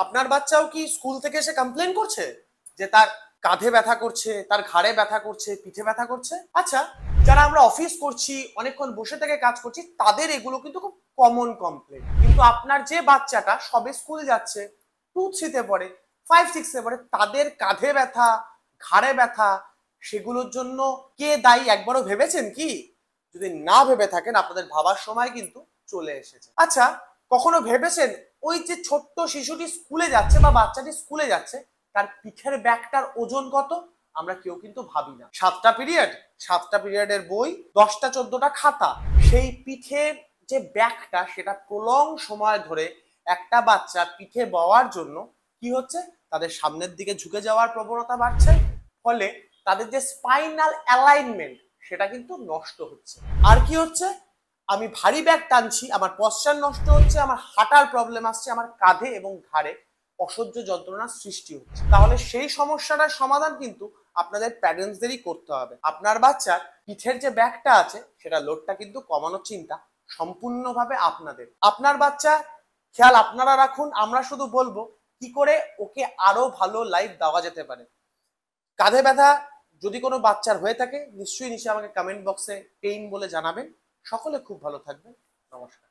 আপনার বাচ্চাও কি স্কুল থেকে এসে কমপ্লেন করছে যে তার কাঁধে ব্যথা করছে, তার ঘাড়ে ব্যথা করছে, পিঠে ব্যথা করছে? আচ্ছা, যারা আমরা অফিস করছি, অনেকক্ষণ বসে থেকে কাজ করছি, তাদের এগুলো কিন্তু খুব কমন কমপ্লেন। কিন্তু আপনার যে বাচ্চাটা সবে স্কুল যাচ্ছে, 2-3 পড়ে, 5-6 পড়ে, তাদের কাঁধে ব্যথা, ঘাড়ে ব্যথা, সেগুলোর জন্য কে দায়ী একবারও ভেবেছেন কি? যদি না ভেবে থাকেন, আপনাদের ভাবার সময় কিন্তু চলে এসেছে। আচ্ছা, কখনো ভেবেছেন ওই যে ছোট্ট শিশুটি স্কুলে যাচ্ছে বা বাচ্চাটি স্কুলে যাচ্ছে, তার পিঠের ব্যাগটার ওজন কত? আমরা কেউ কিন্তু ভাবি না। 7টা পিরিয়ড, 7টা পিরিয়ডের বই, 10টা 14টা খাতা, সেই পিঠের যে ব্যাগটা, সেটা প্রলং সময় ধরে একটা বাচ্চা পিঠে বওয়ার জন্য কি হচ্ছে, তাদের সামনের দিকে ঝুঁকে যাওয়ার প্রবণতা বাড়ছে, ফলে তাদের যে স্পাইনাল অ্যালাইনমেন্ট সেটা কিন্তু নষ্ট হচ্ছে। আর কি হচ্ছে, আমি ভারী ব্যাগ টানছি, আমার পশ্চার নষ্ট হচ্ছে, আমার হাঁটার প্রবলেম আসছে, আমার কাঁধে এবং ঘাড়ে অসহ্য যন্ত্রণার সৃষ্টি হচ্ছে। তাহলে সেই সমস্যাটার সমাধান কিন্তু আপনাদের প্যারেন্টসদেরই করতে হবে। আপনার বাচ্চার পিঠের যে ব্যাগটা আছে, সেটা লোডটা কিন্তু কমানোর চিন্তা সম্পূর্ণভাবে আপনাদের। আপনার বাচ্চা খেয়াল আপনারা রাখুন, আমরা শুধু বলবো কি করে ওকে আরো ভালো লাইফ দেওয়া যেতে পারে। কাঁধে ব্যথা যদি কোনো বাচ্চার হয়ে থাকে, নিশ্চয়ই আমাকে কমেন্ট বক্সে পেইন বলে জানাবেন। সকলে খুব ভালো থাকবেন। নমস্কার।